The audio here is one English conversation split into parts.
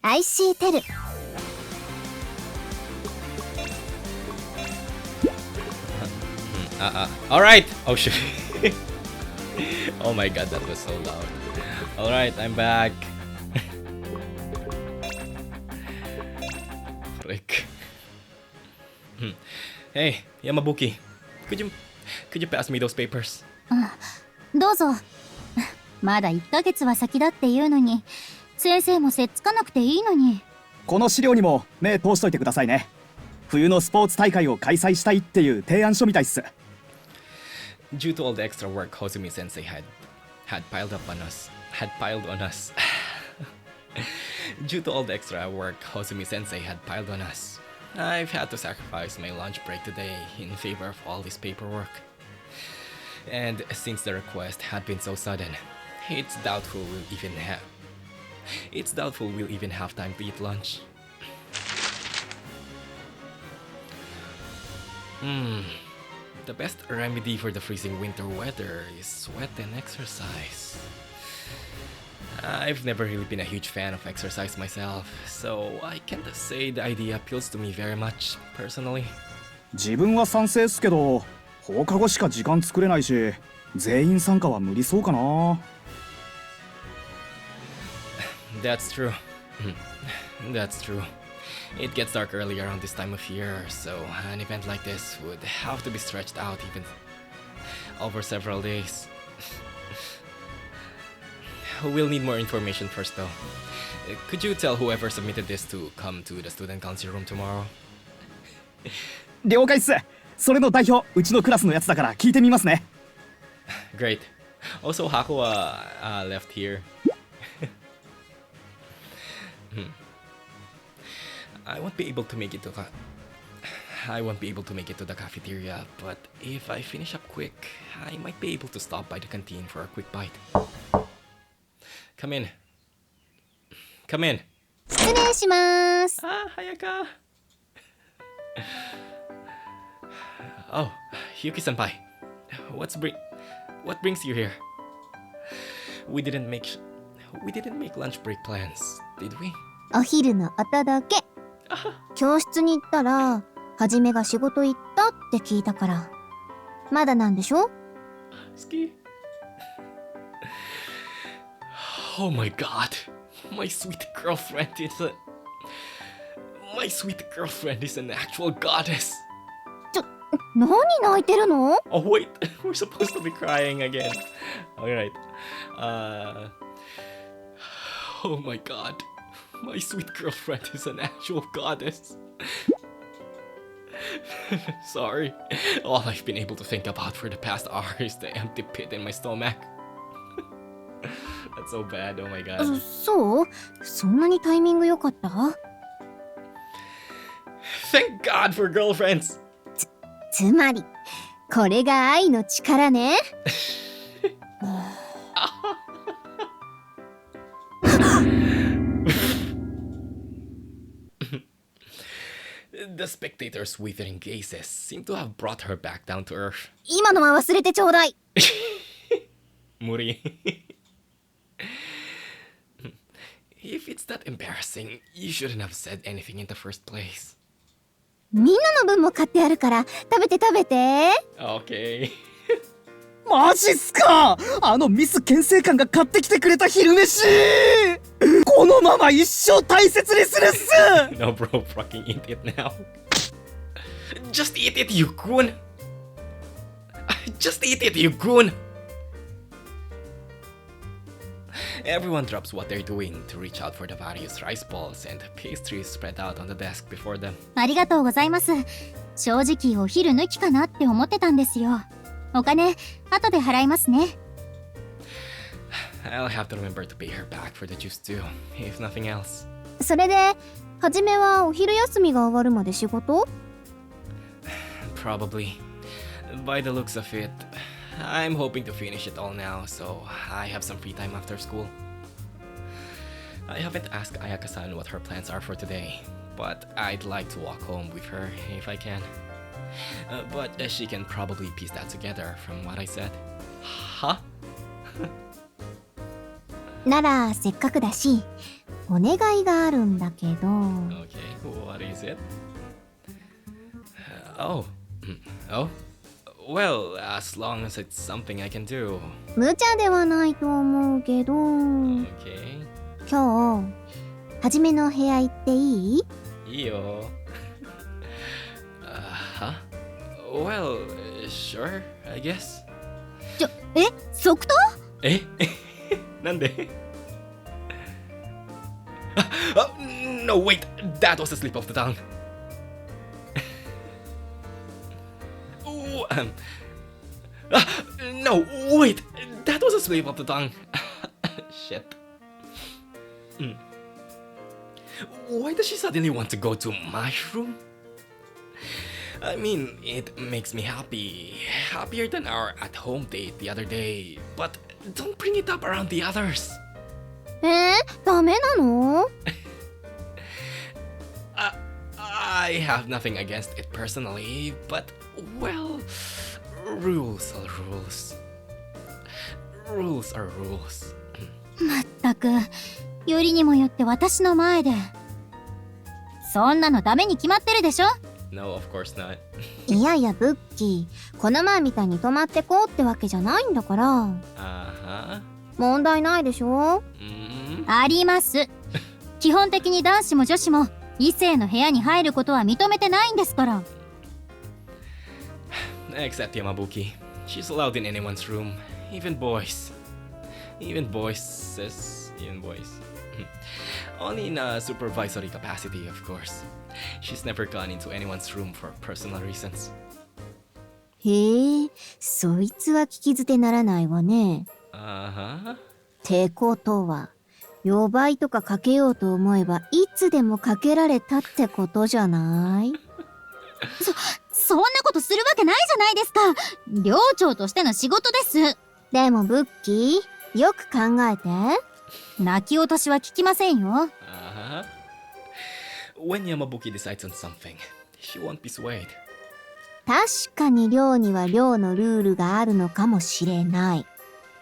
IxSHE Tell. Alright! Oh shit. Oh my god, that was so loud. Alright, I'm back. Frick. Hey, Yamabuki. Could you pass me those papers? どうぞ。まだ1ヶ月は先だっていうのに、先生もせっつかなくていいのに。この資料にも目通しといてくださいね。冬のスポーツ大会を開催したいっていう提案書みたいっす。Due to all the extra work Hajime sensei had piled on us. Due to all the extra work Hajime sensei had piled on us, I've had to sacrifice my lunch break today in favor of all this paperwork. And since the request had been so sudden, it's doubtful we'll even have time to eat lunch. The best remedy for the freezing winter weather is sweat and exercise. I've never really been a huge fan of exercise myself, so I can't say the idea appeals to me very much, personally. 自分は賛成っすけど、放課後しか時間作れないし、全員参加は無理そうかな。That's true. That's true. It gets dark early around this time of year, so an event like this would have to be stretched out even over several days. We'll need more information first though. Could you tell whoever submitted this to come to the student council room tomorrow? 了解っす。それの代表、うちのクラスのやつだから聞いてみますね。Great. Also, Hakuwa left here. I won't be able to make it to the cafeteria, but if I finish up quick, I might be able to stop by the canteen for a quick bite. Come in. 失礼します。Ah, Ayaka. Oh, Yuki-senpai. What brings you here? We didn't make lunch break plans, did we? お昼のお届け。教室に行ったら、はじめが仕事行ったって聞いたから。まだなんでしょ？ Ski. Oh my god. My sweet girlfriend is an actual goddess. 何泣いてるの？ Oh wait, we're supposed to be crying again. Alright. Oh my god. My sweet girlfriend is an actual goddess. Sorry. All I've been able to think about for the past hour is the empty pit in my stomach. That's so bad, oh my god. そう？そんなにタイミング良かった？ Thank God for girlfriends! つまり、これが愛の力ね。The spectators' withering gazes seem to have brought her back down to earth. 今のは忘れてちょうだい。Muri. If it's that embarrassing, you shouldn't have said anything in the first place. みんなの分も買ってあるから食べて。Okay. マジっすか？ミス牽制官が買ってきてくれた昼飯！このまま一生大切にするっす！ No bro, fucking eat it now. Just eat it, you goon! Just eat it, you goon! Everyone drops what they're doing to reach out for the various rice balls and pastries spread out on the desk before them. ありがとうございます。正直お昼抜きかなって思ってたんですよ。お金、後で払いますね。I'll have to remember to pay her back for the juice too, if nothing else. それで、はじめはお昼休みが終わるまで仕事？ Probably. By the looks of it, I'm hoping to finish it all now, so I have some free time after school. I haven't asked Ayaka-san what her plans are for today, but I'd like to walk home with her if I can. But she can probably piece that together from what I said. Huh? ならせっかくだし、お願いがあるんだけど。Okay, what is it? Oh. Oh? Well, as long as it's something I can do. 無茶ではないと思うけど。Okay. 今日、はじめの部屋行っていい？いいよ。Huh? Well, sure, I guess. 即答？えなんでNo, wait! That was a slip of the tongue. Ooh, no, wait! That was a slip of the tongue. Shit. Why does she suddenly want to go to my room? I mean, it makes me happy. Happier than our at-home date the other day. But don't bring it up around the others. ダメなの？ I have nothing against it personally, but, well, rules are rules. Rules are rules. まったく、よりにもよって私の前で。そんなのダメに決まってるでしょ。 No, of course not. いやいや、ブッキー。この前みたいに泊まってこうってわけじゃないんだから。Uh-huh. 問題ないでしょ？ あります。基本的に男子も女子も異性の部屋に入ることは認めてないんですから。Except Yamabuki. She's allowed in anyone's room. Even boys. Even boys. Only in a supervisory capacity, of course. She's never gone into anyone's room for personal reasons. へえ、そいつは聞き捨てならないわね。Uh-huh. てことは、予売とかかけようと思えばいつでもかけられたってことじゃない？そんなことするわけないじゃないですか。寮長としての仕事です。でもブッキー、よく考えて。泣き落としは聞きませんよ。Uh-huh. When Yamabuki decides on something, she won't be swayed. 確かに寮には寮のルールがあるのかもしれない。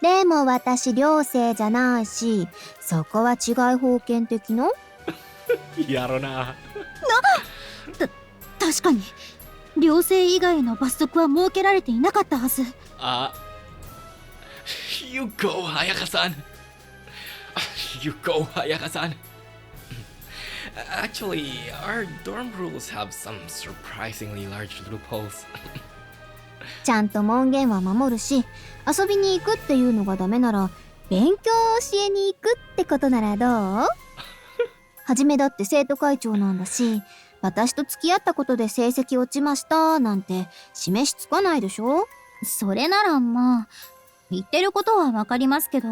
でも私寮生じゃないし、そこは違い封建的の？やろな。確かに寮生以外の罰則は設けられていなかったはず。You go, Ayaka-san. You go, Ayaka-san. Actually, our dorm rules have some surprisingly large loopholes. ちゃんと門限は守るし、遊びに行くっていうのがダメなら、勉強を教えに行くってことならどう？はじめだって生徒会長なんだし、私と付き合ったことで成績落ちましたなんて示しつかないでしょ？それならまあ、言ってることはわかりますけど。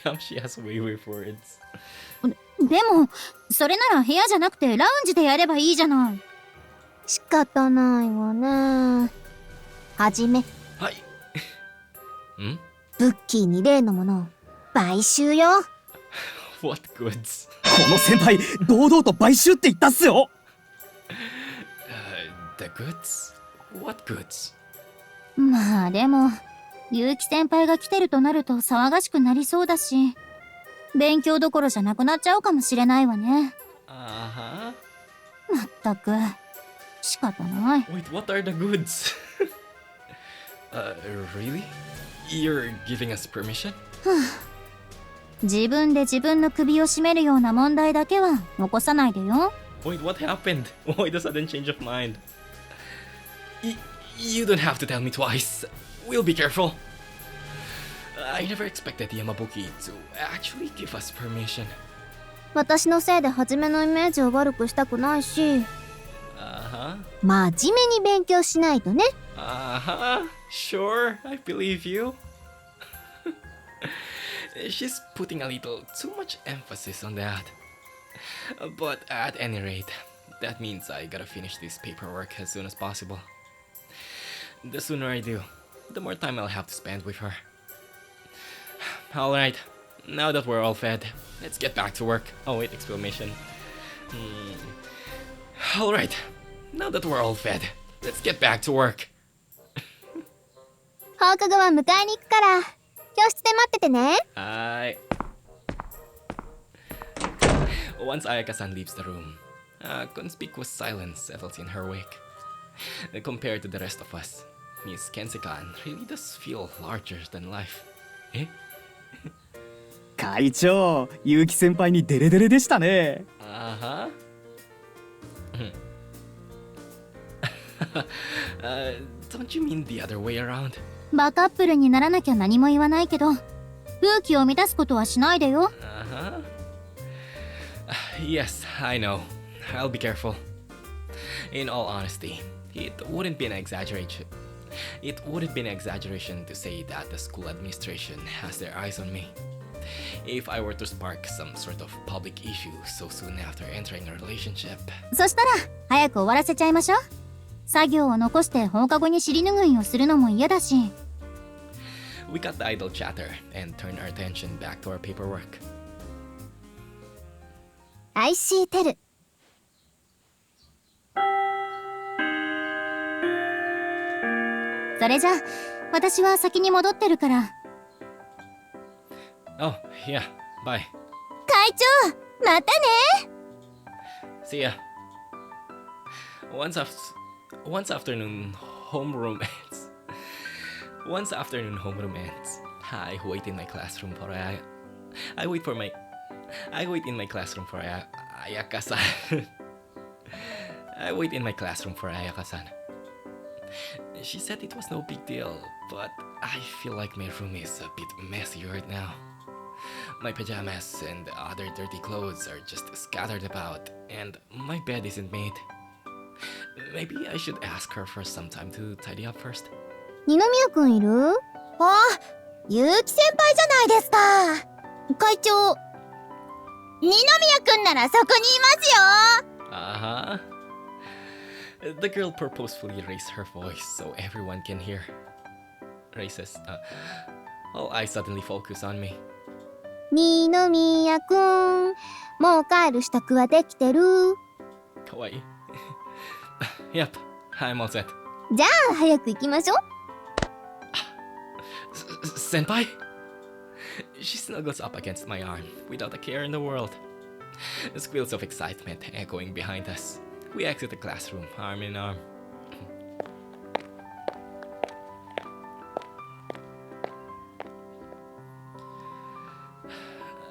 Damn, she has way words. でも、それなら部屋じゃなくてラウンジでやればいいじゃない。仕方ないわね。はじめ。はい。ん？ブッキーに例のものを買収よ。What goods? この先輩堂々と買収って言ったっすよ。The goods? What goods? まあでも、結城先輩が来てるとなると騒がしくなりそうだし、勉強どころじゃなくなっちゃうかもしれないわね。Uh-huh. まったく、仕方ない。Wait, what are the goods? Really? You're giving us permission? 自分で自分の首を絞めるような問題だけは残さないでよ。Wait, what happened? Why the sudden change of mind? You don't have to tell me twice. We'll be careful. I never expected Yamabuki to actually give us permission. 私のせいではじめのイメージを悪くしたくないし、Uh-huh. 真面目に勉強しないとね。Uh-huh. Sure, I believe you. She's putting a little too much emphasis on that. But at any rate, that means I gotta finish this paperwork as soon as possible. The sooner I do, the more time I'll have to spend with her. Alright, now that we're all fed, let's get back to work. Oh wait, exclamation. Alright, now that we're all fed, let's get back to work. 放課後は迎えに行くから、教室で待っててね。はい。Once Ayaka-san leaves the room, a conspicuous silence settles in her wake. Compared to the rest of us, Miss Kensekan really does feel larger than life. Eh? 会長、結城先輩にデレデレでしたね。Uh-huh. Don't you mean the other way around? バカップルにならなきゃ何も言わないけど、空気を乱すことはしないでよ。Uh-huh. Yes, I know. I'll be careful. In all honesty, it wouldn't be an exaggeration. It wouldn't be an exaggeration to say that the school administration has their eyes on me. If I were to spark some sort of public issue so soon after entering a relationship. そしたら早く終わらせちゃいましょう。作業を残して放課後に尻拭いをするのも嫌だし。We cut the idle chatter and turned our attention back to our paperwork. IxSHE Tell。それじゃ私は先に戻ってるから。Oh, yeah, bye. 会長またね。 See ya. Once afternoon homeroom ends. Once afternoon homeroom ends. I wait in my classroom for I wait in my classroom for Ayaka-san. I wait in my classroom for Ayaka-san. She said it was no big deal, but I feel like my room is a bit messy right now. My pajamas and other dirty clothes are just scattered about, and my bed isn't made. Maybe I should ask her for some time to tidy up first. 二宮くんいる？あ、結城先輩じゃないですか。会長、二宮くんならそこにいますよ。Uh-huh. The girl purposefully raised her voice so everyone can hear. All eyes suddenly focus on me. 二宮くん、もう帰る支度はできてる？ Kawaii. Yep, I'm all set. じゃあ早く行きましょう。Senpai? She snuggles up against my arm without a care in the world. Squeals of excitement echoing behind us. We exit the classroom, arm in arm.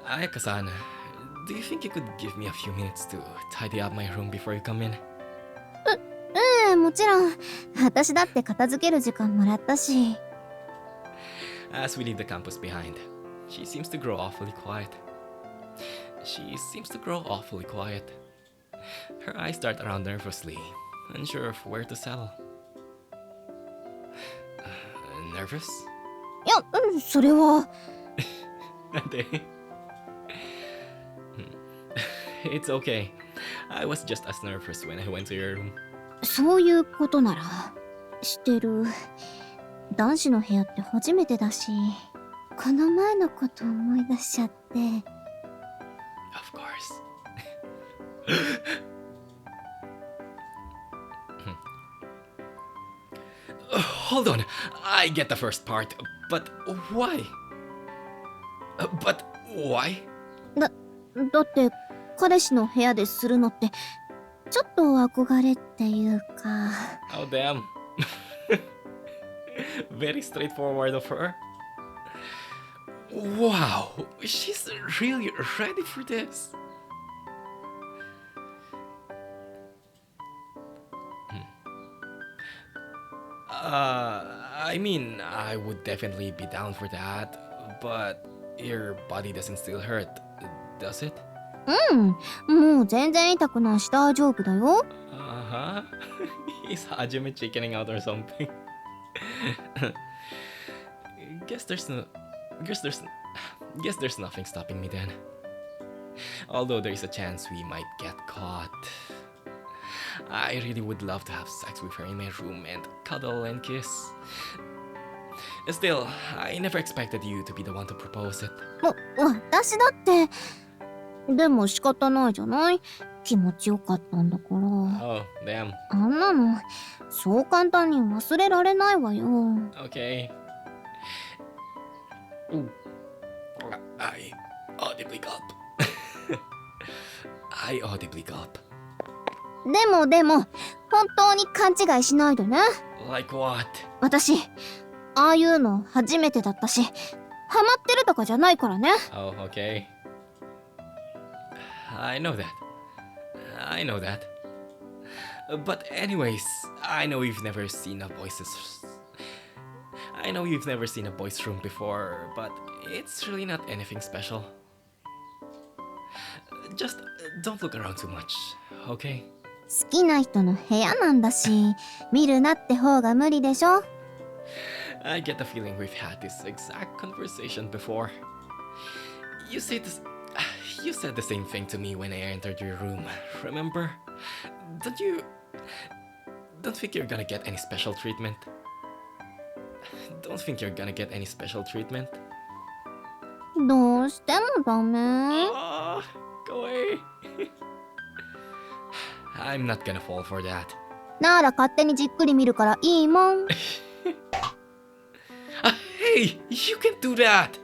Ayaka-san, do you think you could give me a few minutes to tidy up my room before you come in? もちろん。私だって片付ける時間もらったし。As we leave the campus behind, she seems to grow awfully quiet. Her eyes dart around nervously, unsure of where to settle. Nervous? いや、それは。It's okay. I was just as nervous when I went to your room. そういうことなら知ってる。男子の部屋って初めてだし、この前のこと思い出しちゃって。 Of course. Hold on. I get the first part, but why? But why? だって彼氏の部屋でするのってちょっと憧れっていうか。 Oh damn. Very straightforward of her. Wow, she's really ready for this. I mean, I would definitely be down for that, but your body doesn't still hurt, does it? もう全然痛くないし大丈夫だよ。Uh-huh. Is Hajime chickening out or something? Guess there's nothing stopping me then. Although there is a chance we might get caught. I really would love to have sex with her in my room and cuddle and kiss. Still, I never expected you to be the one to propose it. 私だって。でも仕方ないじゃない。気持ちよかったんだから。Oh, damn. あんなのそう簡単に忘れられないわよ。 Okay. Ooh. I audibly gulp. I audibly gulp. でも、本当に勘違いしないでね。Like what? 私、ああいうの初めてだったし、ハマってるとかじゃないからね。Oh, okay. I know that. I know that. But anyways, I know you've never seen a boys' room before, but it's really not anything special. Just don't look around too much, okay? 好きな人の部屋なんだし、見るなって方が無理でしょ。I get the feeling we've had this exact conversation before. You said the same thing to me when I entered your room, remember? Don't think you're gonna get any special treatment? Don't think you're gonna get any special treatment? どうしてもダメ？ Oh, go away. I'm not gonna fall for that. なら勝手にじっくり見るからいいもん。Hey, you can do that!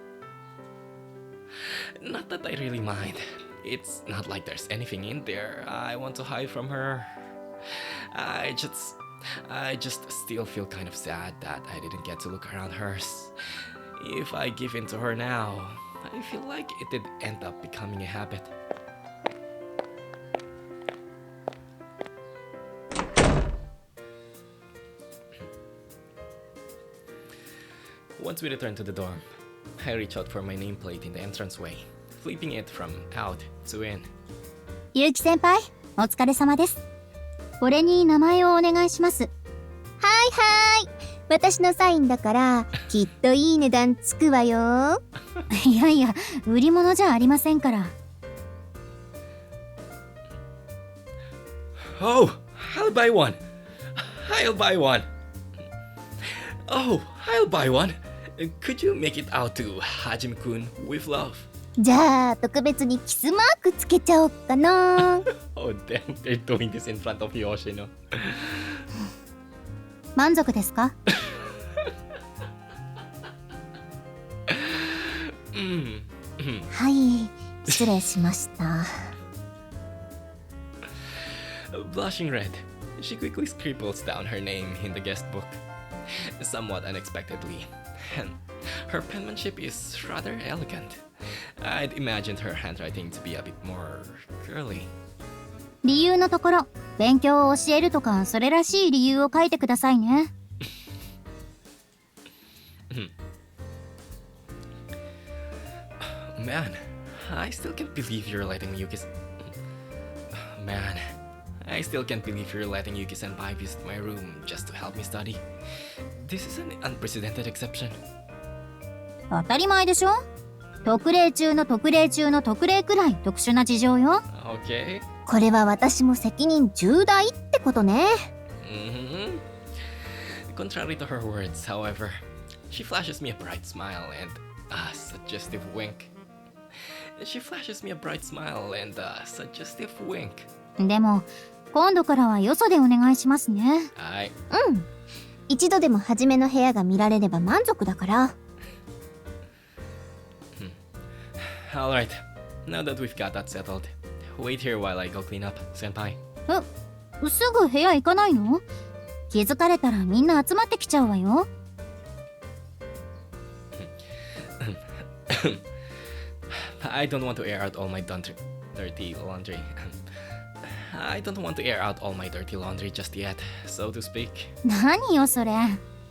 Not that I really mind. It's not like there's anything in there I want to hide from her. I just still feel kind of sad that I didn't get to look around hers. If I give in to her now, I feel like it did end up becoming a habit. Once we return to the dorm, I reach out for my nameplate in the entranceway, flipping it from out to in. ゆうき先輩、お疲れ様です。これに名前をお願いします。はいはい。私のサインだから、きっといい値段つくわよ。いやいや、売り物じゃありませんから。Oh, I'll buy one. I'll buy one. Oh, I'll buy one. Could you make it out to Hajime-kun with love? じゃあ、特別にキスマークつけちゃおっかな。Oh, damn, they're doing this in front of Yoshi, no? 満足ですか？ はい、失礼しました。Blushing red, she quickly scribbles down her name in the guest book, somewhat unexpectedly. And her penmanship is rather elegant. I'd imagined her handwriting to be a bit more girly. 理由のところ、勉強を教えるとかそれらしい理由を書いてくださいね。Man, I still can't believe you're letting Man, I still can't believe you're letting Yuki-senpai visit my room just to help me study. This is an unprecedented exception. 当たり前でしょ？特例中の特例中の特例くらい特殊な事情よ。Okay. これは私も責任重大ってことね。Contrary to her words, however, she flashes me a bright smile and a suggestive wink. でも、今度からはよそでお願いしますね。はい。うん。一度でも初めの部屋が見られれば満足だから。Alright, now that we've got that settled, wait here while I go clean up, senpai. すぐ部屋行かないの？気づかれたらみんな集まってきちゃうわよ。I don't want to air out all my dirty laundry. I don't want to air out all my dirty laundry just yet, so to speak. 何よそれ。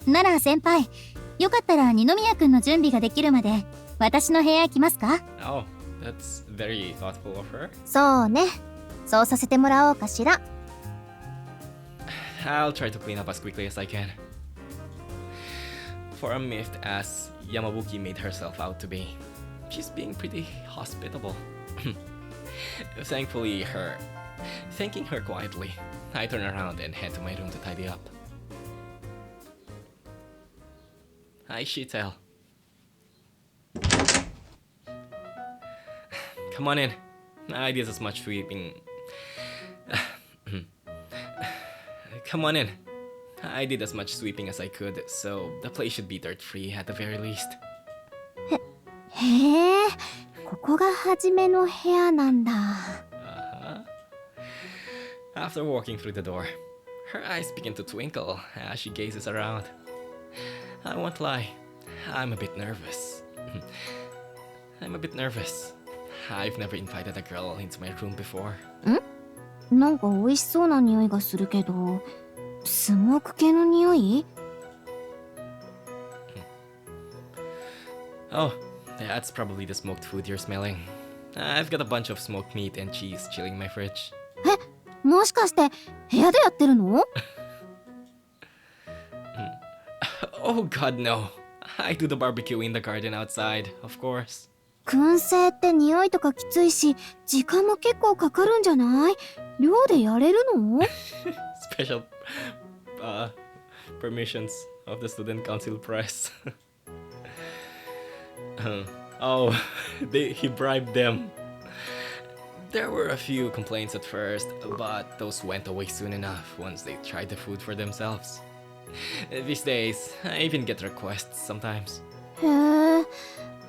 なら先輩、よかったら二宮くんの準備ができるまで私の部屋行きますか？ Oh, that's very thoughtful of her. そうね。そうさせてもらおうかしら。I'll try to clean up as quickly as I can. For a myth as Yamabuki made herself out to be, she's being pretty hospitable. Thanking her quietly, I turn around and head to my room to tidy up. IxSHE Tell. Come on in. I did as much sweeping. Come on in. I did as much sweeping as I could, so the place should be dirt-free at the very least. へえ、ここが初めの部屋なんだ。Uh-huh. After walking through the door, her eyes begin to twinkle as she gazes around. I won't lie, I'm a bit nervous. I'm a bit nervous. I've never invited a girl into my room before. なんか美味しそうな匂いがするけど、スモーク系の匂い？ Oh, that's probably the smoked food you're smelling. I've got a bunch of smoked meat and cheese chilling in my fridge. もしかして部屋でやってるの？ Oh god, no. I do the barbecue in the garden outside, of course. 燻製って匂いとかきついし、時間も結構かかるんじゃない？寮でやれるの？ Special permissions of the student council press. Oh, he bribed them. There were a few complaints at first, but those went away soon enough once they tried the food for themselves. These days, I even get requests sometimes. へえ、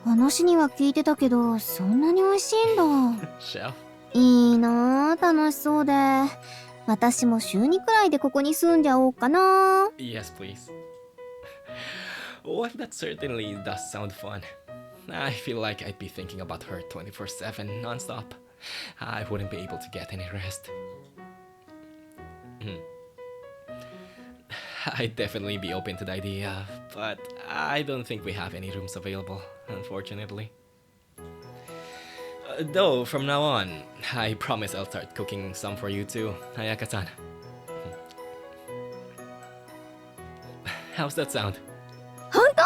話には聞いてたけど、そんなに美味しいんだ。 Chef? いいなぁ、楽しそうで。私も週2くらいでここに住んじゃおうかな。 Yes, please. Well, that certainly does sound fun. I feel like I'd be thinking about her 24/7 non-stop. I wouldn't be able to get any rest. I'd definitely be open to the idea, but I don't think we have any rooms available, unfortunately. Though, from now on, I promise I'll start cooking some for you too, Ayaka-san. How's that sound? ほんと？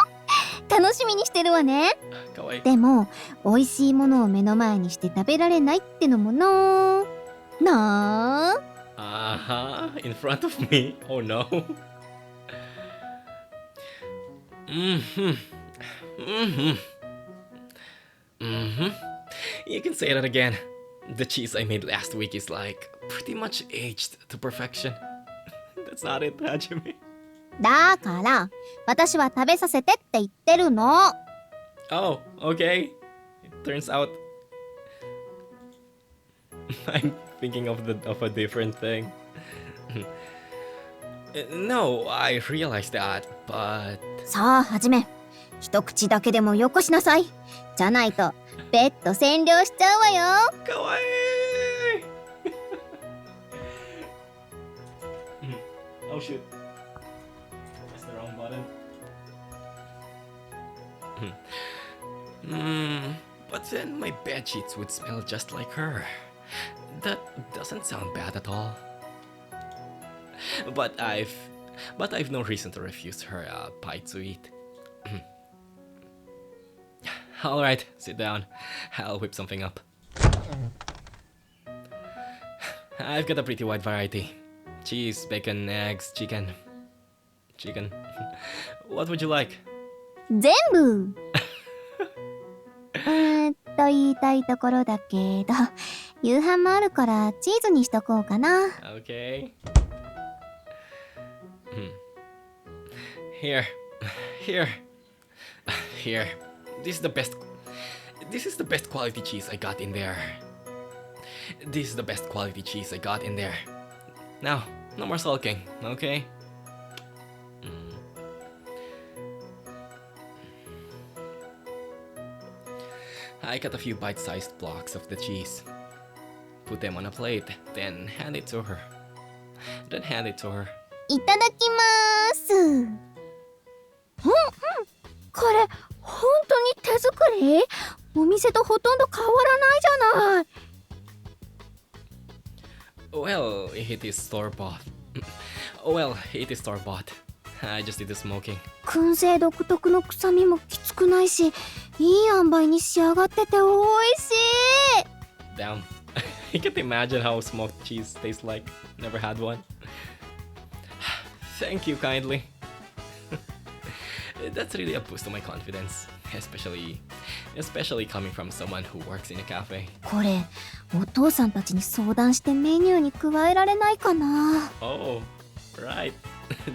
楽しみにしてるわね。かわいい。でも、美味しいものを目の前にして食べられないってのもな。なあ。In front of me? Oh no. You can say that again. The cheese I made last week is like pretty much aged to perfection. That's not it, Hajime. だから、私は食べさせてって言ってるの。Oh, okay. It turns out I'm thinking of a different thing. No, I realized that, but さあ、はじめ。一口だけでもよこしなさい。じゃないと、ベッド占領しちゃうわよ。かわいい。Oh shoot. That's the wrong button. But then my bed sheets would smell just like her. That doesn't sound bad at all. But I've no reason to refuse her pie to eat. Alright, sit down. I'll whip something up. I've got a pretty wide variety. Cheese, bacon, eggs, chicken. What would you like? 全部言いたいところだけど、夕飯もあるからチーズにしとこうかな。Okay. Here. This is the best quality cheese I got in there. Now, no more sulking, okay? I cut a few bite-sized blocks of the cheese. Put them on a plate, then hand it to her. いただきまーす。これ本当に手作り？お店とほとんど変わらないじゃない。Well, it is store-bought. I just did the smoking. 燻製独特の臭みもきつくないし、いい塩梅に仕上がってて美味しい。Damn. I can't imagine how smoked cheese tastes like. Never had one. Thank you kindly. That's really a boost to my confidence, especially coming from someone who works in a cafe. これ、お父さんたちに相談してメニューに加えられないかな。Oh, right.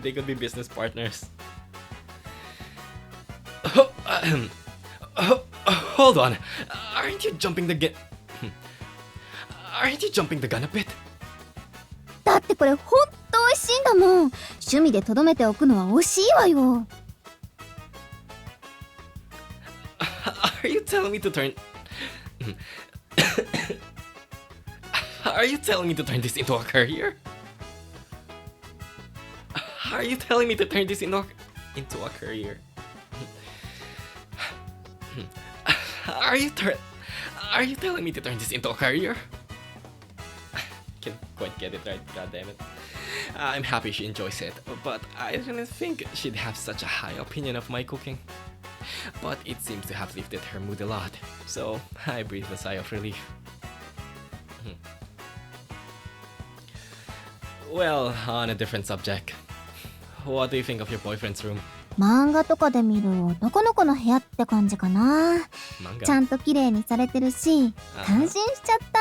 They could be business partners. Hold on. Aren't you jumping the gun a bit? 大これほんと美味しいんだもん。趣味でとどめておくのは惜しいわよ。Are you telling me to turn... Are you telling me to turn this into a career? Are you telling me to turn this into a career? Are you telling me to turn this into a career? Can't quite get it right, god damn it. I'm happy she enjoys it, but I didn't think she'd have such a high opinion of my cooking. But it seems to have lifted her mood a lot, so I breathe a sigh of relief. Well, on a different subject. What do you think of your boyfriend's room? 漫画とかで見る男の子の部屋って感じかな。ちゃんと綺麗にされてるし、感心しちゃった。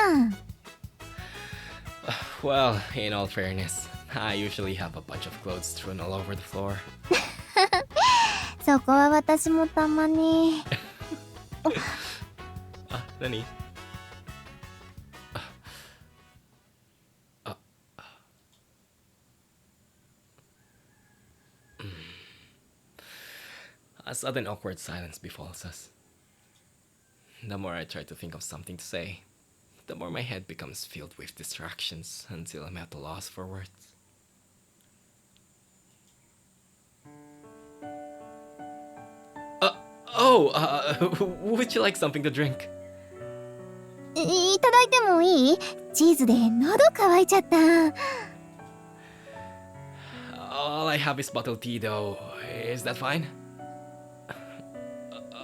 Well, in all fairness, I usually have a bunch of clothes strewn all over the floor. そこは私もたまに。あ、何A sudden awkward silence befalls us. The more I try to think of something to say, the more my head becomes filled with distractions until I'm at a loss for words. Would you like something to drink? いただいてもいい？チーズで喉乾いちゃった。All I have is bottled tea though. Is that fine?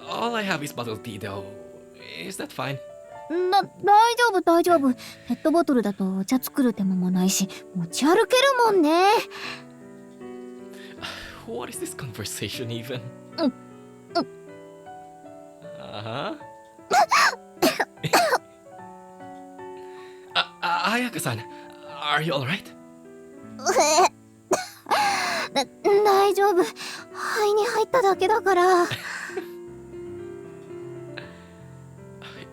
All I have is bottled tea though. Is that fine? 大丈夫大丈夫。ペットボトルだとお茶作る手間もないし、持ち歩けるもんね。What is this conversation even? Ayaka-san, are you alright? 大丈夫。肺に入っただけだから。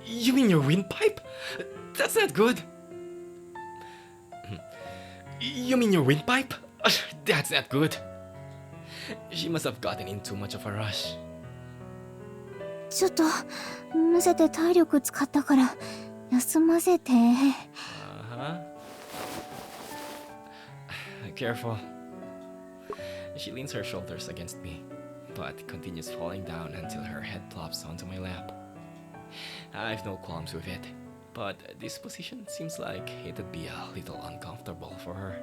You mean your windpipe? That's not good. You mean your windpipe? That's not good. She must have gotten in too much of a rush. ちょっとむせて体力使ったから休ませて。Careful. She leans her shoulders against me, but continues falling down until her head plops onto my lap. I've no qualms with it, but this position seems like it'd be a little uncomfortable for her.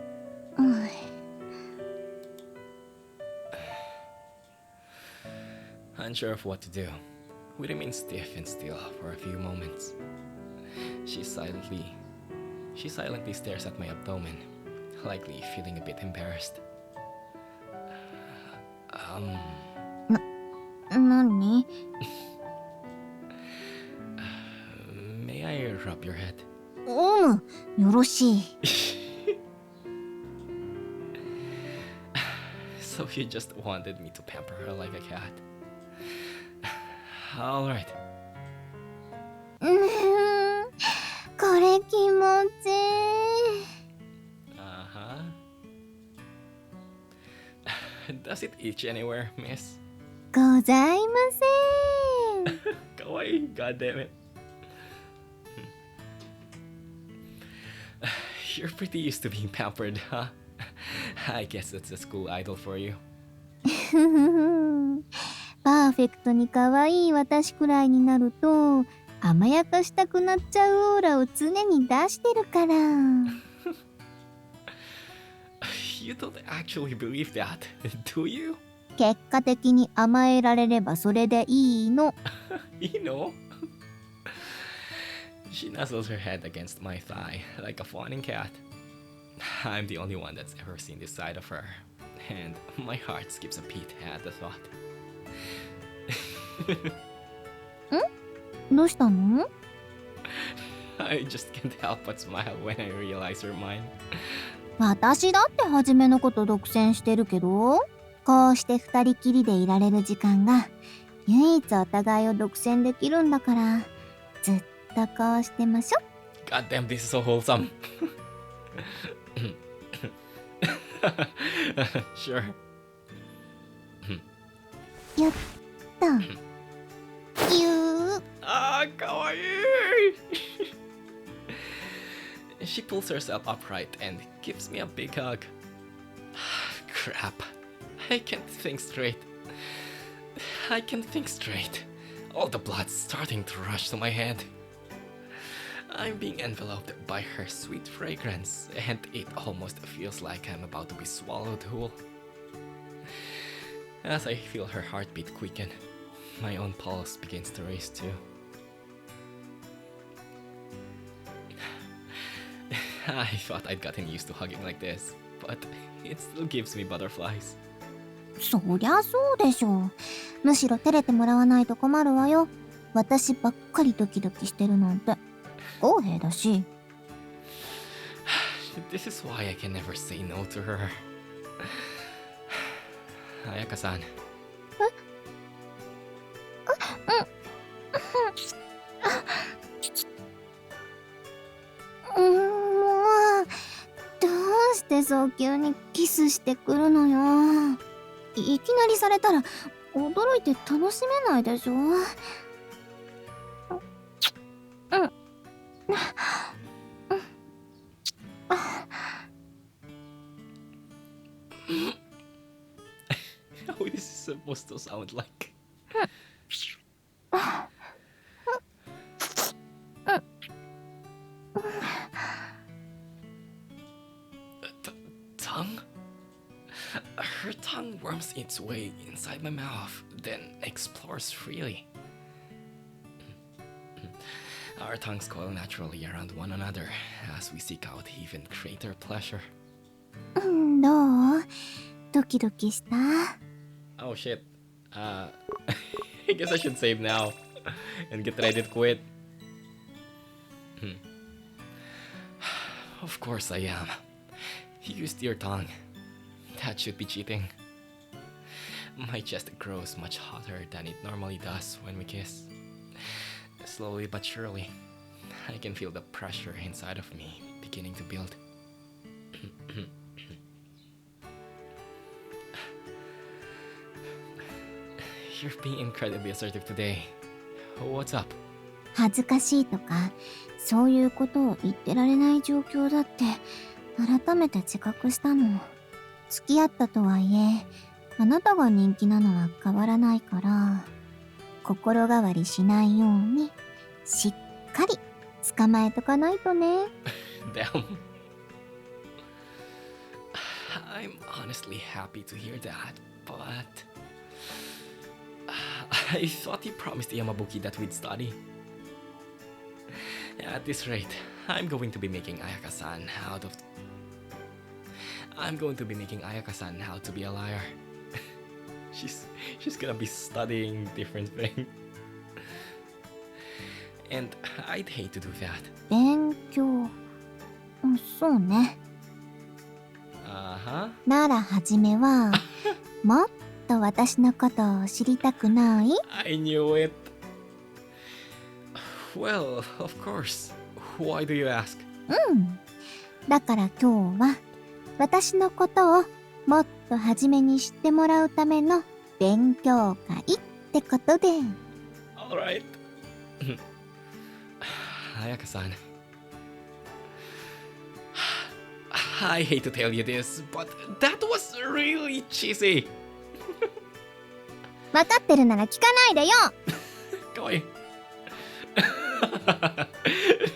Unsure of what to do, we remain stiff and still for a few moments. She silently stares at my abdomen, likely feeling a bit embarrassed. 何？ May I rub your head? よろしい。So you just wanted me to pamper her like a cat? Alright. これ気持ちいい。Does it itch anywhere, miss? ございません。Kawaii, god damn it. You're pretty used to being pampered, huh? I guess that's a school idol for you. パーフェクトに可愛い私くらいになると甘やかしたくなっちゃうオーラを常に出してるから。You don't actually believe that, do you? 結果的に甘えられればそれでいいの。いいの? She nuzzles her head against my thigh like a fawning cat. I'm the only one that's ever seen this side of her, and my heart skips a beat at the thought. どうしたの？ I just can't help but smile when I realize her mind. 私だって初めのこと独占してるけど、こうして二人きりでいられる時間が唯一お互いを独占できるんだから、ずっとこうしてましょ。 God damn, this is so wholesome. Sure. やった。ぎゅー。 Ah, kawaii! She pulls herself upright and gives me a big hug. Crap. I can't think straight. I can't think straight. All the blood's starting to rush to my head. I'm being enveloped by her sweet fragrance, and it almost feels like I'm about to be swallowed whole. As I feel her heartbeat quicken, my own pulse begins to race too. I thought I'd gotten used to hugging like this, but it still gives me butterflies. そりゃそうでしょう。むしろ照れてもらわないと困るわよ。私ばっかりドキドキしてるなんて。不公平だし。This is why I can never say no to her. Ayaka-san. もう、どうしてそう急にキスしてくるのよ。いきなりされたら驚いて楽しめないでしょ。How this is supposed to sound like? Tongue? Her tongue worms its way inside my mouth, then explores freely. Our tongues coil naturally around one another as we seek out even greater pleasure. どう？ドキドキした？ Oh shit. I guess I should save now and get ready to quit. Of course I am. You used your tongue. That should be cheating. My chest grows much hotter than it normally does when we kiss. Slowly but surely, I can feel the pressure inside of me beginning to build. You're being incredibly assertive today. What's up? 恥ずかしいとか、そういうことを言ってられない状況だって改めて自覚したの。付き合ったとはいえ、あなたが人気なのは変わらないから、心変わりしないようにしっかり捕まえとかないとね。Damn. I'm honestly happy to hear that, but I thought you promised Yamabuki that we'd study. At this rate, I'm going to be making Ayaka-san out to be a liar. She's gonna be studying different things. And I'd hate to do that. 勉強。そうね。Uh-huh. ならはじめは、もっと私のことを知りたくない？ I knew it. Well, of course. Why do you ask? だから今日は、私のことをもっとはじめに知ってもらうための勉強会ってことで。Alright. Ayaka-san. I hate to tell you this, but that was really cheesy. 分かってるなら聞かないでよ。Kawaii.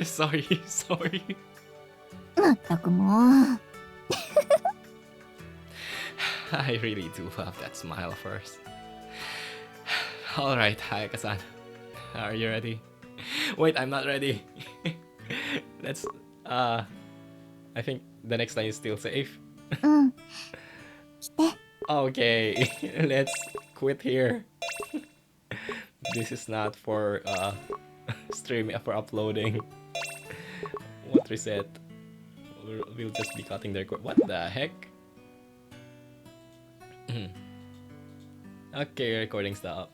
Sorry. まったくもう。I really do love that smile of hers. Alright, Ayaka-san. Are you ready? Wait, I'm not ready. Let's, I think the next line is still safe. 来て。 Okay, let's quit here. This is not for streaming, for uploading. What reset? We'll just be cutting the record. What the heck? Okay, recording stop.